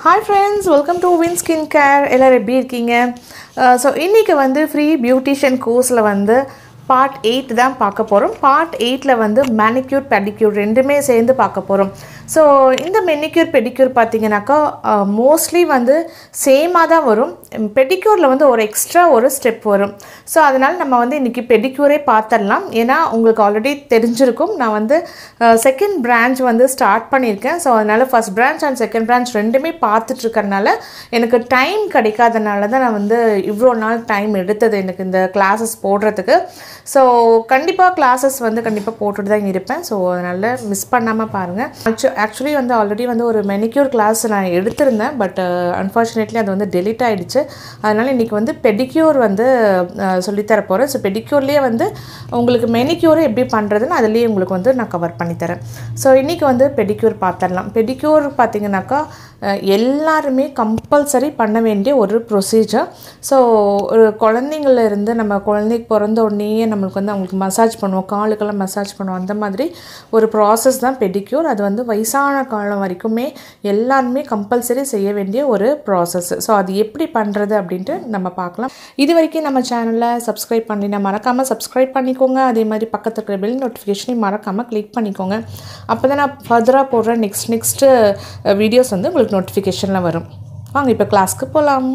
Hi friends, welcome to Win Skincare. எல்லாரும் எப்படி இருக்கீங்க? ஸோ இன்றைக்கி வந்து ஃப்ரீ பியூட்டிஷியன் கோர்ஸில் வந்து பார்ட் 8 தான் பார்க்க போகிறோம். பார்ட் 8ல் வந்து மேனிக்யூர் பெடிக்யூர் ரெண்டுமே சேர்ந்து பார்க்க போகிறோம். ஸோ இந்த மெனிக்யூர் பெடிக்யூர் பார்த்தீங்கன்னாக்கா மோஸ்ட்லி வந்து சேமாக தான் வரும். பெடிக்யூரில் வந்து ஒரு எக்ஸ்ட்ரா ஒரு ஸ்டெப் வரும். ஸோ அதனால் நம்ம வந்து இன்றைக்கி பெடிக்யூரே பார்த்துடலாம். ஏன்னா உங்களுக்கு ஆல்ரெடி தெரிஞ்சிருக்கும், நான் வந்து செகண்ட் பிரான்ச் வந்து ஸ்டார்ட் பண்ணியிருக்கேன். ஸோ அதனால் first branch and second branch ரெண்டுமே பார்த்துட்ருக்கறனால எனக்கு டைம் கிடைக்காதனால தான் நான் வந்து இவ்வளோ நாள் டைம் எடுத்தது எனக்கு இந்த கிளாஸஸ் போடுறதுக்கு. ஸோ கண்டிப்பாக கிளாஸஸ் வந்து கண்டிப்பாக போட்டுட்டு தான் இருப்பேன். ஸோ அதனால் மிஸ் பண்ணாமல் பாருங்கள். ஆக்சுவலி வந்து ஆல்ரெடி வந்து ஒரு மெனிக்யூர் கிளாஸ் நான் எடுத்திருந்தேன், பட் அன்ஃபார்ச்சுனேட்லி அது வந்து டெலிட் ஆகிடுச்சு. அதனால் இன்றைக்கி வந்து பெடிக்யூர் வந்து சொல்லித்தர போகிறேன். ஸோ பெடிக்யூர்லேயே வந்து உங்களுக்கு மெனிக்யூரை எப்படி பண்ணுறதுன்னு அதுலேயே உங்களுக்கு வந்து நான் கவர் பண்ணித்தரேன். ஸோ இன்றைக்கி வந்து பெடிக்யூர் பார்த்துடலாம். பெடிக்யூர் பார்த்திங்கனாக்கா எல்லாருமே கம்பல்சரி பண்ண வேண்டிய ஒரு ப்ரொசீஜர். ஸோ ஒரு குழந்தைங்கள்லேருந்து நம்ம குழந்தைக்கு பிறந்த உடனே நம்மளுக்கு வந்து அவங்களுக்கு மசாஜ் பண்ணுவோம், காலுக்கெல்லாம் மசாஜ் பண்ணுவோம், அந்த மாதிரி ஒரு ப்ராசஸ் தான் பெடிக்யூர். அது வந்து வயசான காலம் வரைக்குமே எல்லாருமே கம்பல்சரி செய்ய வேண்டிய ஒரு ப்ராசஸ். ஸோ அது எப்படி பண்ணுறது அப்படின்ட்டு நம்ம பார்க்கலாம். இது வரைக்கும் நம்ம சேனலில் சப்ஸ்கிரைப் பண்ணினா மறக்காமல் சப்ஸ்கிரைப் பண்ணிக்கோங்க. அதே மாதிரி பக்கத்தில் இருக்கிற பெல் நோட்டிஃபிகேஷனையும் மறக்காமல் கிளிக் பண்ணிக்கோங்க. அப்போ தான் நான் ஃபர்தராக போடுற நெக்ஸ்ட்டு வீடியோஸ் வந்து உங்களுக்கு நோட்டிஃபிகேஷனில் வரும். வாங்க இப்போ கிளாஸ்க்கு போகலாம்.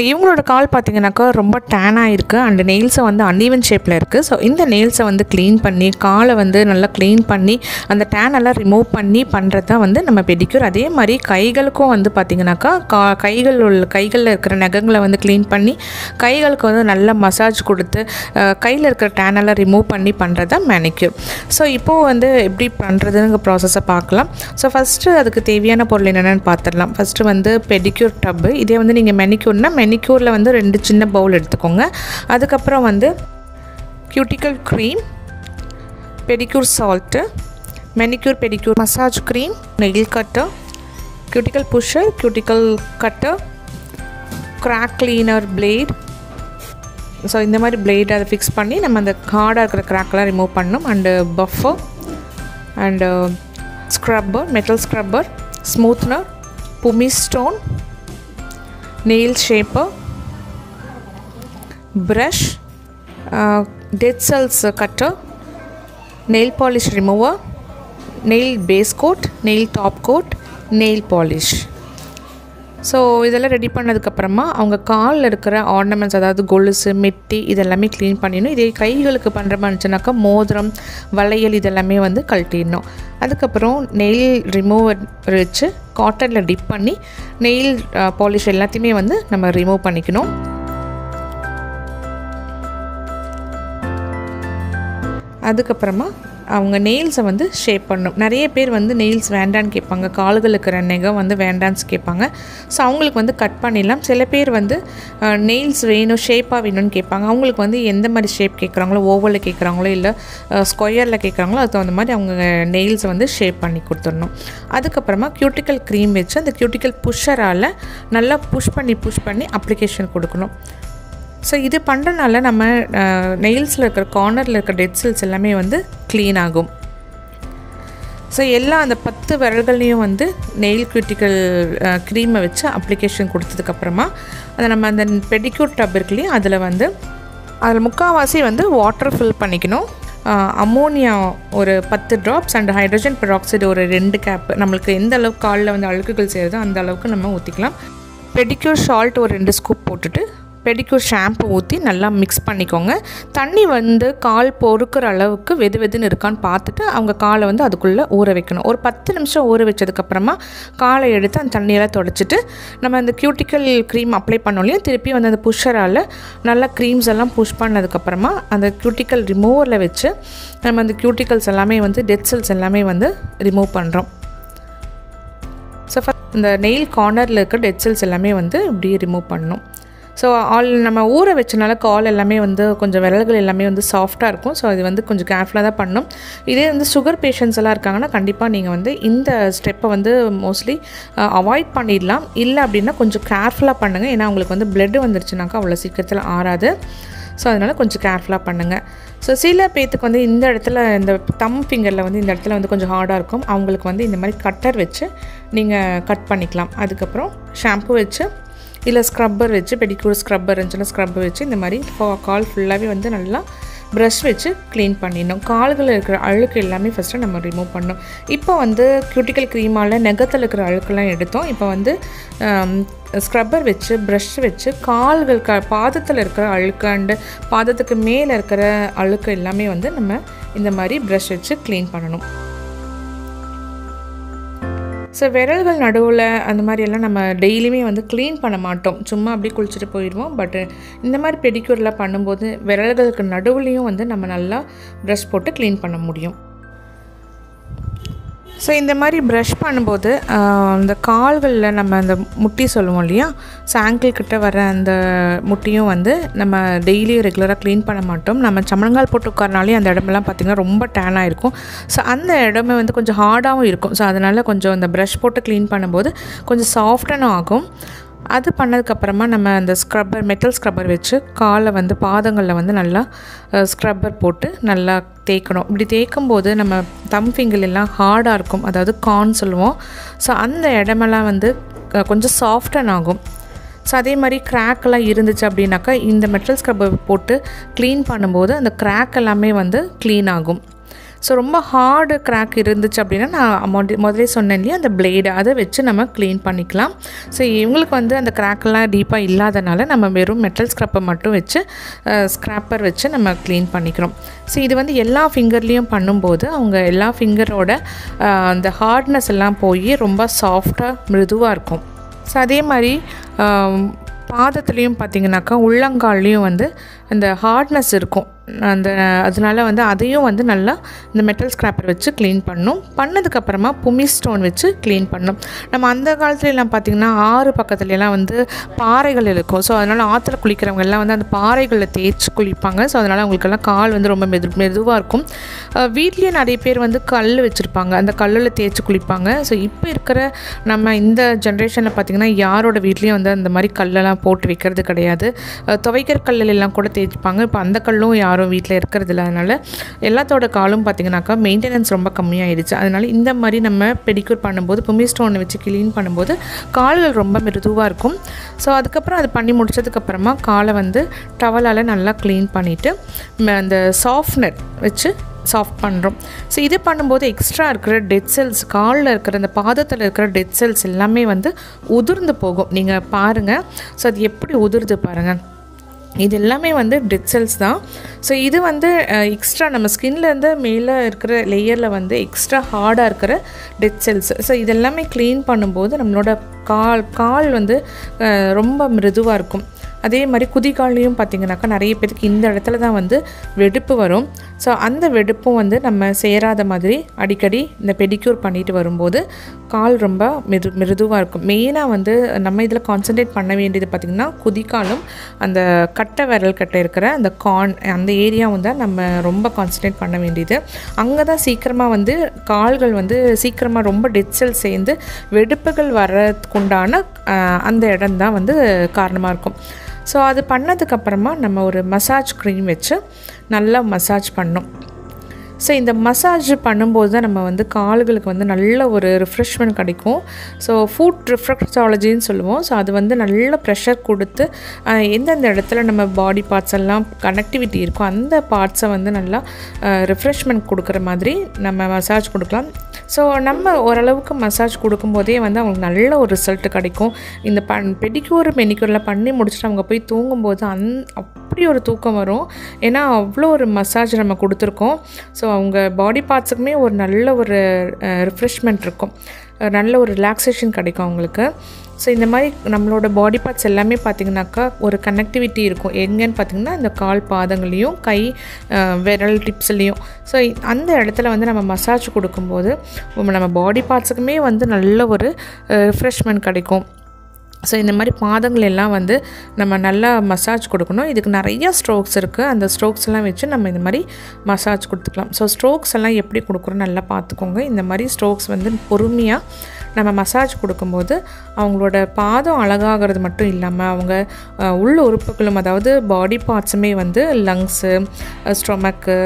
இவங்களோட கால் பார்த்தீங்கன்னாக்கா ரொம்ப டேனாக இருக்குது அண்ட் நெயில்ஸை வந்து அன்ஈவன் ஷேப்பில் இருக்குது. ஸோ இந்த நெயில்ஸை வந்து க்ளீன் பண்ணி காலை வந்து நல்லா க்ளீன் பண்ணி அந்த டேனெல்லாம் ரிமூவ் பண்ணி பண்ணுறது தான் வந்து நம்ம பெடிக்யூர். அதே மாதிரி கைகளுக்கும் வந்து பார்த்திங்கனாக்கா கைகளில் இருக்கிற நகங்களை வந்து க்ளீன் பண்ணி கைகளுக்கு வந்து நல்லா மசாஜ் கொடுத்து கையில் இருக்கிற டேனெல்லாம் ரிமூவ் பண்ணி பண்ணுறது தான் மேனிக்யூர். ஸோ இப்போது வந்து எப்படி பண்ணுறதுங்கிற ப்ராசஸை பார்க்கலாம். ஸோ ஃபஸ்ட்டு அதுக்கு தேவையான பொருள் என்னென்னு பார்த்துடலாம். ஃபஸ்ட்டு வந்து பெடிக்யூர் டப்பு. இதே வந்து நீங்கள் மெனிக்யூர்னால் மெனிக்யூரில் வந்து 2 சின்ன பவுல் எடுத்துக்கோங்க. அதுக்கப்புறம் வந்து cuticle cream, pedicure salt, manicure pedicure massage cream, nail cutter, cuticle pusher, cuticle cutter, crack cleaner blade. So இந்த மாதிரி பிளேட் அதை ஃபிக்ஸ் பண்ணி நம்ம அந்த ஹார்டாக இருக்கிற கிராக்கெலாம் ரிமூவ் பண்ணணும். And buffer and scrubber, metal scrubber, smoothener, pumice stone, nail shaper, brush, dead cells cutter, nail polish remover, nail base coat, nail top coat, nail polish. So இதெல்லாம் ரெடி பண்ணதுக்கப்புறமா அவங்க காலில் இருக்கிற ஆர்னமெண்ட்ஸ், அதாவது கொலுசு, மெட்டி, இதெல்லாமே க்ளீன் பண்ணிடணும். இதே கைகளுக்கு பண்ணுற மாதிரி இருந்துச்சுனாக்கா மோதிரம், வளையல் இதெல்லாமே வந்து கழட்டிடணும். அதுக்கப்புறம் நெயில் ரிமூவர் வச்சு காட்டனில் டிப் பண்ணி நெயில் பாலிஷ் எல்லாத்தையுமே வந்து நம்ம ரிமூவ் பண்ணிக்கணும். அதுக்கப்புறமா அவங்க நெயில்ஸை வந்து ஷேப் பண்ணணும். நிறைய பேர் வந்து நெயில்ஸ் வேண்டான்னு கேட்பாங்க, கால்கள் இருக்கிற நெகம் வந்து வேண்டான்னு கேட்பாங்க. ஸோ அவங்களுக்கு வந்து கட் பண்ணிடலாம். சில பேர் வந்து நெயில்ஸ் வேணும், ஷேப்பாக வேணும்னு கேட்பாங்க. அவங்களுக்கு வந்து எந்த மாதிரி ஷேப் கேட்குறாங்களோ, ஓவலில் கேட்குறாங்களோ இல்லை ஸ்கொயரில் கேட்குறாங்களோ அதுக்கு தகுந்த மாதிரி அவங்க நெயில்ஸை வந்து ஷேப் பண்ணி கொடுத்துடணும். அதுக்கப்புறமா கியூட்டிக்கல் க்ரீம் வச்சு அந்த கியூட்டிக்கல் புஷ்ஷரால் நல்லா புஷ் பண்ணி அப்ளிகேஷன் கொடுக்கணும். ஸோ இது பண்ணுறனால நம்ம நெயில்ஸில் இருக்கிற கார்னரில் இருக்கிற டெட் செல்ஸ் எல்லாமே வந்து க்ளீன் ஆகும். ஸோ எல்லா அந்த 10 விரல்கள்லேயும் வந்து நெயில் கியூட்டிக்கல் க்ரீமை வச்சு அப்ளிகேஷன் கொடுத்ததுக்கப்புறமா அதை நம்ம அந்த பெடிக்யூர் டப் இருக்குல்லையும் அதில் முக்கால்வாசி வந்து வாட்டர் ஃபில் பண்ணிக்கணும். அமோனியா ஒரு 10 ட்ராப்ஸ் அண்ட் ஹைட்ரஜன் பெராக்சைடு ஒரு 2 கேப். நம்மளுக்கு எந்த அளவுக்கு காலில் வந்து அழுக்குகள் செய்கிறதோ அந்த அளவுக்கு நம்ம ஊற்றிக்கலாம். பெடிக்யூர் சால்ட் ஒரு 2 ஸ்கூப் போட்டுட்டு பெடிக்யூர் ஷாம்பு ஊற்றி நல்லா மிக்ஸ் பண்ணிக்கோங்க. தண்ணி வந்து கால் பொறுக்கிற அளவுக்கு வெதுன்னு இருக்கான்னு பார்த்துட்டு அவங்க காலை வந்து அதுக்குள்ளே ஊற வைக்கணும். ஒரு 10 நிமிஷம் ஊற வச்சதுக்கப்புறமா காலை எடுத்து அந்த தண்ணியெல்லாம் தொடச்சிட்டு நம்ம அந்த கியூட்டிக்கல் க்ரீம் அப்ளை பண்ணோம், திருப்பி வந்து அந்த புஷ்ஷரால் நல்லா க்ரீம்ஸ் எல்லாம் புஷ் பண்ணதுக்கப்புறமா அந்த கியூட்டிக்கல் ரிமூவரில் வச்சு நம்ம அந்த கியூட்டிக்கல்ஸ் எல்லாமே வந்து டெட் செல்ஸ் எல்லாமே வந்து ரிமூவ் பண்ணுறோம். ஸோ இந்த நெயில் கார்னரில் இருக்க டெட் செல்ஸ் எல்லாமே வந்து இப்படியே ரிமூவ் பண்ணணும். ஸோ நம்ம ஊற வச்சனால கால் எல்லாமே வந்து கொஞ்சம் விரல்கள் எல்லாமே வந்து சாஃப்டாக இருக்கும். ஸோ இது வந்து கொஞ்சம் கேர்ஃபுல்லாக தான் பண்ணணும். இதே வந்து சுகர் பேஷண்ட்ஸ் எல்லாம் இருக்காங்கன்னா கண்டிப்பாக நீங்கள் வந்து இந்த ஸ்டெப்பை வந்து மோஸ்ட்லி அவாய்ட் பண்ணிடலாம். இல்லை அப்படின்னா கொஞ்சம் கேர்ஃபுல்லாக பண்ணுங்கள். ஏன்னா அவங்களுக்கு வந்து பிளட் வந்துருச்சுனாக்கா அவ்வளோ சீக்கிரத்தில் ஆறாது. ஸோ அதனால் கொஞ்சம் கேர்ஃபுல்லாக பண்ணுங்கள். ஸோ சில பேத்துக்கு வந்து இந்த இடத்துல இந்த தம் ஃபிங்கரில் வந்து இந்த இடத்துல வந்து கொஞ்சம் ஹார்டாக இருக்கும். அவங்களுக்கு வந்து இந்த மாதிரி கட்டர் வச்சு நீங்கள் கட் பண்ணிக்கலாம். அதுக்கப்புறம் ஷாம்பு வச்சு இல்லை ஸ்க்ரப்பர் வச்சு, பெடிக்யூர் ஸ்க்ரப்பர் இருந்துச்சுன்னா ஸ்க்ரப்பர் வச்சு இந்த மாதிரி கால் ஃபுல்லாகவே வந்து நல்லா ப்ரஷ் வச்சு க்ளீன் பண்ணிடணும். கால்களில் இருக்கிற அழுக்கு எல்லாமே ஃபஸ்ட்டு நம்ம ரிமூவ் பண்ணணும். இப்போ வந்து கியூட்டிக்கல் க்ரீமால் நெகத்தில் இருக்கிற அழுக்கெல்லாம் எடுத்தோம். இப்போ வந்து ஸ்க்ரப்பர் வச்சு ப்ரஷ் வச்சு கால்கள் பாதத்தில் இருக்கிற அழுக்கு அண்டு பாதத்துக்கு மேலே இருக்கிற அழுக்கு எல்லாமே வந்து நம்ம இந்த மாதிரி ப்ரஷ் வச்சு க்ளீன் பண்ணணும். ஸோ விரல்கள் நடுவில் அந்த மாதிரியெல்லாம் நம்ம டெய்லியுமே வந்து க்ளீன் பண்ண மாட்டோம், சும்மா அப்படியே குளிச்சுட்டு போயிடுவோம். பட்டு இந்த மாதிரி பெடிக்யூர்லாம் பண்ணும்போது விரல்களுக்கு நடுவுலையும் வந்து நம்ம நல்லா ப்ரஷ் போட்டு க்ளீன் பண்ண முடியும். ஸோ இந்த மாதிரி ப்ரஷ் பண்ணும்போது அந்த கால்களில் நம்ம அந்த முட்டி சொல்லுவோம் இல்லையா, ஸோ ஆங்கிள் கிட்ட வர அந்த முட்டியும் வந்து நம்ம டெய்லியும் ரெகுலராக க்ளீன் பண்ண மாட்டோம். நம்ம சமணங்கால் போட்டு உட்காரனாலே அந்த இடமெல்லாம் பார்த்திங்கன்னா ரொம்ப டேனாக இருக்கும். ஸோ அந்த இடமே வந்து கொஞ்சம் ஹார்டாகவும் இருக்கும். ஸோ அதனால் கொஞ்சம் அந்த ப்ரஷ் போட்டு க்ளீன் பண்ணும்போது கொஞ்சம் சாஃப்டனும் ஆகும். அது பண்ணதுக்கப்புறமா நம்ம அந்த ஸ்க்ரப்பர், மெட்டல் ஸ்க்ரப்பர் வச்சு காலை வந்து பாதங்களில் வந்து நல்லா ஸ்க்ரப்பர் போட்டு நல்லா தேய்க்கணும். இப்படி தேய்க்கும் போது நம்ம தம் ஃபிங்கர் எல்லாம் ஹார்டாக இருக்கும், அதாவது கார்ன் சொல்லுவோம். ஸோ அந்த இடமெல்லாம் வந்து கொஞ்சம் சாஃப்டன் ஆகும். ஸோ அதே மாதிரி கிராக்கெல்லாம் இருந்துச்சு அப்படின்னாக்கா இந்த மெட்டல் ஸ்க்ரப்பர் போட்டு க்ளீன் பண்ணும்போது அந்த கிராக் எல்லாமே வந்து க்ளீன் ஆகும். ஸோ ரொம்ப ஹார்டு கிராக் இருந்துச்சு அப்படின்னா நான் முதலே சொன்னேன் இல்லையா, அந்த பிளேடு அதை வச்சு நம்ம க்ளீன் பண்ணிக்கலாம். ஸோ இவங்களுக்கு வந்து அந்த கிராக்கெல்லாம் டீப்பாக இல்லாதனால நம்ம வெறும் மெட்டல் ஸ்க்ரப்பர் மட்டும் வச்சு ஸ்க்ராப்பர் வச்சு நம்ம க்ளீன் பண்ணிக்கிறோம். ஸோ இது வந்து எல்லா ஃபிங்கர்லேயும் பண்ணும்போது அவங்க எல்லா ஃபிங்கரோட அந்த ஹார்ட்னஸ் எல்லாம் போய் ரொம்ப சாஃப்டாக மிருதுவாக இருக்கும். ஸோ அதே மாதிரி பாதத்துலேயும் பார்த்திங்கனாக்கா உள்ளங்கால்லையும் வந்து அந்த ஹார்ட்னஸ் இருக்கும். அதனால் வந்து அதையும் வந்து நல்லா இந்த மெட்டல் ஸ்க்ராப்பர் வச்சு க்ளீன் பண்ணணும். பண்ணதுக்கப்புறமா புமி ஸ்டோன் வச்சு க்ளீன் பண்ணணும். நம்ம அந்த காலத்துலலாம் பார்த்திங்கன்னா ஆறு பக்கத்துலலாம் வந்து பாறைகள் இருக்கும். ஸோ அதனால் ஆற்றுல குளிக்கிறவங்க எல்லாம் வந்து அந்த பாறைகளில் தேய்ச்சி குளிப்பாங்க. ஸோ அதனால் அவங்களுக்கெல்லாம் கால் வந்து ரொம்ப மெதுவாக இருக்கும். வீட்லேயே நிறைய பேர் வந்து கல் வச்சுருப்பாங்க, அந்த கல்லில் தேய்ச்சி குளிப்பாங்க. ஸோ இப்போ இருக்கிற நம்ம இந்த ஜென்ரேஷனில் பார்த்திங்கன்னா யாரோட வீட்லேயும் வந்து அந்த மாதிரி கல்லெல்லாம் போட்டு வைக்கிறது கிடையாது. துவைக்கிற கல்லெல்லாம் கூட தேய்ச்சிப்பாங்க. இப்போ அந்த கல்லும் யாரும் வீட்டில் இருக்கிறதில்ல. அதனால் எல்லாத்தோட காலும் பார்த்திங்கனாக்கா மெயின்டெனன்ஸ் ரொம்ப கம்மியாகிடுச்சு. அதனால் இந்த மாதிரி நம்ம பெடிக்யூர் பண்ணும்போது புமி ஸ்டோனை வச்சு க்ளீன் பண்ணும்போது கால்கள் ரொம்ப மிருதுவாக இருக்கும். ஸோ அதுக்கப்புறம் அது பண்ணி முடிச்சதுக்கப்புறமா காலை வந்து டவலால் நல்லா க்ளீன் பண்ணிவிட்டு அந்த சாஃப்ட்னர் வச்சு சாஃப்ட் பண்ணுறோம். ஸோ இது பண்ணும்போது எக்ஸ்ட்ரா இருக்கிற டெட் செல்ஸ், காலில் இருக்கிற அந்த பாதத்தில் இருக்கிற டெட் செல்ஸ் எல்லாமே வந்து உதிர்ந்து போகும். நீங்கள் பாருங்கள், ஸோ அது எப்படி உதிர்ந்து பாருங்கள். இது எல்லாமே வந்து டெட் செல்ஸ் தான். ஸோ இது வந்து எக்ஸ்ட்ரா நம்ம ஸ்கின்லேருந்து மேலே இருக்கிற லேயரில் வந்து எக்ஸ்ட்ரா ஹார்டாக இருக்கிற டெட் செல்ஸ். ஸோ இதெல்லாமே க்ளீன் பண்ணும்போது நம்மளோட கால் வந்து ரொம்ப மிருதுவாக இருக்கும். அதே மாதிரி குதிகால்லையும் பார்த்திங்கனாக்கா நிறைய பேருக்கு இந்த இடத்துல தான் வந்து வெடிப்பு வரும். ஸோ அந்த வெடிப்பும் வந்து நம்ம சேராத மாதிரி அடிக்கடி இந்த பெடிக்யூர் பண்ணிட்டு வரும்போது கால் ரொம்ப மிருதுவாக இருக்கும். மெயினாக வந்து நம்ம இதில் கான்சன்ட்ரேட் பண்ண வேண்டியது பார்த்திங்கன்னா குதிகாலும் அந்த கட்டை விரல் கட்டை இருக்கிற அந்த அந்த ஏரியாவும் தான் நம்ம ரொம்ப கான்சன்ட்ரேட் பண்ண வேண்டியது. அங்கே தான் சீக்கிரமாக வந்து கால்கள் வந்து சீக்கிரமாக ரொம்ப டெட் செல் சேர்ந்து வெடிப்புகள் வர்றதுக்குண்டான அந்த இடம் தான் வந்து காரணமாக இருக்கும். ஸோ அது பண்ணதுக்கப்புறமா நம்ம ஒரு மசாஜ் க்ரீம் வச்சு நல்லா மசாஜ் பண்ணோம். ஸோ இந்த மசாஜ் பண்ணும்போது தான் நம்ம வந்து கால்களுக்கு வந்து நல்ல ஒரு ரிஃப்ரெஷ்மெண்ட் கிடைக்கும். ஸோ ஃபுட் ரிஃப்ளெக்ஸாலஜின்னு சொல்லுவோம். ஸோ அது வந்து நல்ல ப்ரெஷர் கொடுத்து எந்தெந்த இடத்துல நம்ம பாடி பார்ட்ஸ் எல்லாம் கனெக்டிவிட்டி இருக்கோ அந்த பார்ட்ஸை வந்து நல்லா ரிஃப்ரெஷ்மெண்ட் கொடுக்குற மாதிரி நம்ம மசாஜ் கொடுக்கலாம். ஸோ நம்ம ஓரளவுக்கு மசாஜ் கொடுக்கும்போதே வந்து அவங்களுக்கு நல்ல ஒரு ரிசல்ட்டு கிடைக்கும். இந்த பெடிக்யூர் மெனிக்யூரில் பண்ணி முடிச்சுட்டு அவங்க போய் தூங்கும்போது அப்படி ஒரு தூக்கம் வரும். ஏன்னா அவ்வளோ ஒரு மசாஜ் நம்ம கொடுத்துருக்கோம். ஸோ அவங்க பாடி பார்ட்ஸுக்குமே ஒரு நல்ல ஒரு ரிஃப்ரெஷ்மெண்ட் இருக்கும், நல்ல ஒரு ரிலாக்ஸேஷன் கிடைக்கும் அவங்களுக்கு. ஸோ இந்த மாதிரி நம்மளோட பாடி பார்ட்ஸ் எல்லாமே பார்த்திங்கனாக்கா ஒரு கனெக்டிவிட்டி இருக்கும். எங்கேன்னு பார்த்திங்கன்னா இந்த கால் பாதங்களையும் கை விரல் டிப்ஸ்லேயும். ஸோ அந்த இடத்துல வந்து நம்ம மசாஜ் கொடுக்கும்போது நம்ம பாடி பார்ட்ஸுக்குமே வந்து நல்ல ஒரு ரிஃப்ரெஷ்மெண்ட் கிடைக்கும். ஸோ இந்த மாதிரி பாதங்கள் எல்லாம் வந்து நம்ம நல்லா மசாஜ் கொடுக்கணும். இதுக்கு நிறையா ஸ்ட்ரோக்ஸ் இருக்குது. அந்த ஸ்ட்ரோக்ஸ் எல்லாம் வச்சு நம்ம இந்த மாதிரி மசாஜ் கொடுத்துக்கலாம். ஸோ ஸ்ட்ரோக்ஸ் எல்லாம் எப்படி கொடுக்குறோம் நல்லா பார்த்துக்கோங்க. இந்த மாதிரி ஸ்ட்ரோக்ஸ் வந்து பொறுமையாக நம்ம மசாஜ் கொடுக்கும்போது அவங்களோட பாதம் அழகாகிறது மட்டும் இல்லாமல் அவங்க உள்ள உறுப்புகளும் அதாவது பாடி பார்ட்ஸுமே வந்து லங்ஸு, ஸ்டொமக்கு,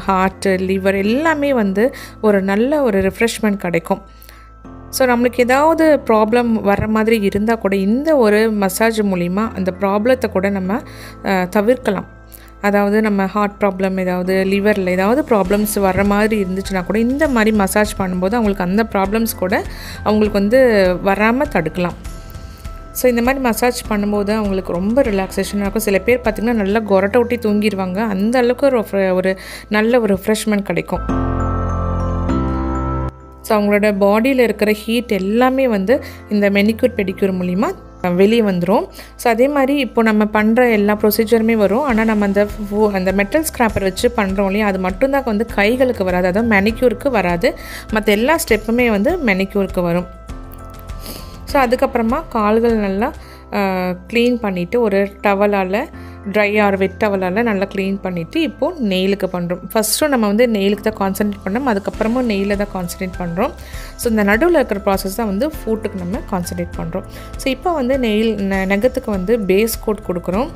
ஹார்ட்டு, லிவர் எல்லாமே வந்து ஒரு நல்ல ஒரு ரிஃப்ரெஷ்மெண்ட் கிடைக்கும். ஸோ நம்மளுக்கு ஏதாவது ப்ராப்ளம் வர்ற மாதிரி இருந்தால் கூட இந்த ஒரு மசாஜ் மூலிமா அந்த ப்ராப்ளத்தை கூட நம்ம தவிர்க்கலாம். அதாவது நம்ம ஹார்ட் ப்ராப்ளம், ஏதாவது லிவரில் ஏதாவது ப்ராப்ளம்ஸ் வர்ற மாதிரி இருந்துச்சுன்னா கூட இந்த மாதிரி மசாஜ் பண்ணும்போது அவங்களுக்கு அந்த ப்ராப்ளம்ஸ் கூட அவங்களுக்கு வந்து வராமல் தடுக்கலாம். ஸோ இந்த மாதிரி மசாஜ் பண்ணும்போது அவங்களுக்கு ரொம்ப ரிலாக்ஸேஷனாக இருக்கும். சில பேர் பார்த்திங்கன்னா நல்லா கொரட்டை ஒட்டி தூங்கிடுவாங்க. அந்த அளவுக்கு ஒரு நல்ல ஒரு ரெஃப்ரெஷ்மெண்ட் கிடைக்கும். ஸோ அவங்களோட பாடியில் இருக்கிற ஹீட் எல்லாமே வந்து இந்த மெனிக்யூர் பெடிக்யூர் மூலிமா வெளியே வந்துடும். ஸோ அதே மாதிரி இப்போ நம்ம பண்ணுற எல்லா ப்ரொசீஜருமே வரும். ஆனால் நம்ம அந்த மெட்டல் ஸ்க்ராப்பர் வச்சு பண்ணுறோம் இல்லையா, அது மட்டும்தான் வந்து கைகளுக்கு வராது, அதாவது மெனிக்யூருக்கு வராது. மற்ற எல்லா ஸ்டெப்புமே வந்து மெனிக்யூருக்கு வரும். ஸோ அதுக்கப்புறமா கால்கள் நல்லா க்ளீன் பண்ணிவிட்டு ஒரு டவலால், ட்ரை ஆர் வெட் டவலால் நல்லா க்ளீன் பண்ணிவிட்டு இப்போது நெயிலுக்கு பண்ணுறோம். ஃபஸ்ட்டு நம்ம வந்து நெயிலுக்கு தான் கான்சன்ட்ரேட் பண்ணோம், அதுக்கப்புறமும் நெயிலில் தான் கான்சன்ட்ரேட் பண்ணுறோம். ஸோ இந்த நடுவில் இருக்கிற ப்ராசஸ் தான் வந்து ஃபூட்டுக்கு நம்ம கான்சன்ட்ரேட் பண்ணுறோம். ஸோ இப்போ வந்து நகத்துக்கு வந்து பேஸ் கோட் கொடுக்குறோம்.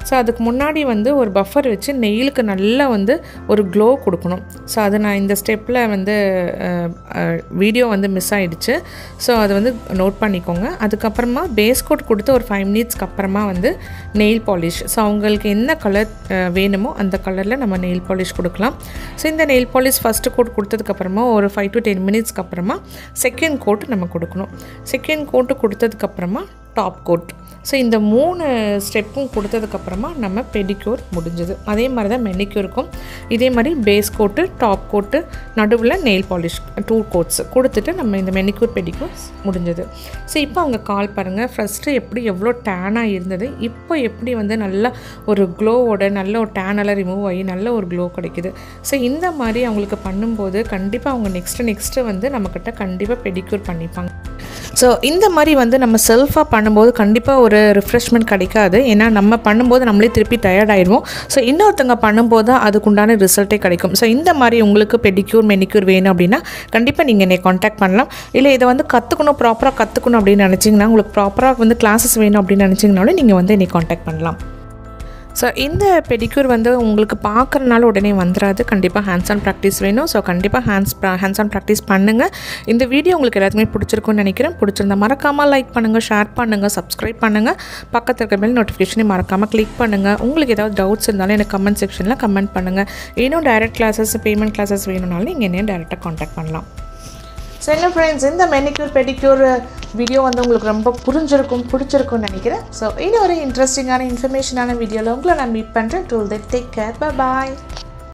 ஸோ அதுக்கு முன்னாடி வந்து ஒரு பஃபர் வச்சு நெயிலுக்கு நல்லா வந்து ஒரு க்ளோ கொடுக்கணும். ஸோ அது நான் இந்த ஸ்டெப்பில் வந்து வீடியோ வந்து மிஸ் ஆகிடுச்சு. ஸோ அது வந்து நோட் பண்ணிக்கோங்க. அதுக்கப்புறமா பேஸ் கோட் கொடுத்து ஒரு 5 மினிட்ஸ்க்கு அப்புறமா வந்து நெயில் பாலிஷ். ஸோ அவங்களுக்கு என்ன கலர் வேணுமோ அந்த கலரில் நம்ம நெயில் பாலிஷ் கொடுக்கலாம். ஸோ இந்த நெயில் பாலிஷ் ஃபஸ்ட்டு கோட் கொடுத்ததுக்கப்புறமா ஒரு 5 to 10 மினிட்ஸ்க்கு அப்புறமா செகண்ட் கோட் நம்ம கொடுக்கணும். செகண்ட் கோட்டு கொடுத்ததுக்கப்புறமா டாப் கோட். ஸோ இந்த 3 ஸ்டெப்பும் கொடுத்ததுக்கப்புறமா நம்ம பெடிக்யூர் முடிஞ்சது. அதே மாதிரி தான் மெனிக்யூருக்கும் இதே மாதிரி பேஸ் கோட்டு, டாப் கோட்டு, நடுவில் நெயில் பாலிஷ் 2 கோட்ஸ் கொடுத்துட்டு நம்ம இந்த மெனிக்யூர் பெடிக்யூர் முடிஞ்சது. ஸோ இப்போ அவங்க கால் பாருங்கள், ஃபஸ்ட்டு எவ்வளோ டேனாக இருந்தது, இப்போ எப்படி வந்து நல்லா ஒரு க்ளோவோட நல்ல ஒரு டேனெல்லாம் ரிமூவ் ஆகி நல்ல ஒரு க்ளோ கிடைக்குது. ஸோ இந்த மாதிரி அவங்களுக்கு பண்ணும்போது கண்டிப்பாக அவங்க நெக்ஸ்ட்டு வந்து நம்மக்கிட்ட கண்டிப்பாக பெடிக்யூர் பண்ணிப்பாங்க. ஸோ இந்த மாதிரி வந்து நம்ம செல்ஃபாக பண்ணும்போது கண்டிப்பாக ஒரு ரிஃப்ரெஷ்மெண்ட் கிடைக்காது. ஏன்னா நம்ம பண்ணும்போது நம்மளே திருப்பி டயர்ட் ஆகிடுவோம். ஸோ இன்னொருத்தங்க பண்ணும்போது தான் அதுக்குண்டான ரிசல்ட்டே கிடைக்கும். ஸோ இந்த மாதிரி உங்களுக்கு பெடிக்யூர் மெனிக்யூர் வேணும் அப்படின்னா கண்டிப்பாக நீங்கள் என்னை காண்டாக்ட் பண்ணலாம். இல்லை இதை வந்து ப்ராப்பராக கற்றுக்கணும் அப்படின்னு நினச்சிங்கன்னா, உங்களுக்கு ப்ராப்பராக வந்து கிளாஸஸ் வேணும் அப்படின்னு நினச்சிங்கனாலும் நீங்கள் வந்து என்னை காண்டாக்ட் பண்ணலாம். ஸோ இந்த பெடிக்யூர் வந்து உங்களுக்கு பார்க்குறனால உடனே வந்துடாது. கண்டிப்பாக ஹேண்ட்ஸ் ஆன் ப்ராக்டிஸ் வேணும். ஸோ கண்டிப்பாக ஹேண்ட்ஸ் ஆன் ப்ராக்டிஸ் பண்ணுங்கள். இந்த வீடியோ உங்களுக்கு எல்லாத்துக்குமே பிடிச்சிருக்குன்னு நினைக்கிறேன். பிடிச்சிருந்தா மறக்காமல் லைக் பண்ணுங்கள், ஷேர் பண்ணுங்கள், சப்ஸ்கிரைப் பண்ணுங்கள். பக்கத்தில் இருக்க பெல் நோட்டிஃபிகேஷனை மறக்காமல் கிளிக் பண்ணுங்கள். உங்களுக்கு ஏதாவது டவுட்ஸ் இருந்தாலும் எனக்கு கமெண்ட் செக்ஷனில் கமெண்ட் பண்ணுங்கள். இன்னும் டைரக்ட் கிளாஸஸ், பேமெண்ட் கிளாஸஸ் வேணும்னாலும் நீங்கள் என்னையும் டைரெக்டாக காண்டாக்ட் பண்ணலாம். ஸோ என்ன ஃப்ரெண்ட்ஸ், இந்த மெனிக்யூர் பெடிக்யூர் வீடியோ வந்து உங்களுக்கு ரொம்ப பிடிச்சிருக்கும்னு நினைக்கிறேன். ஸோ இன்னும் ஒரு இன்ட்ரெஸ்டிங்கான இன்ஃபர்மேஷனான வீடியோவில் உங்களை நான் மீட் பண்ணுறேன். Till then, take care. Bye bye.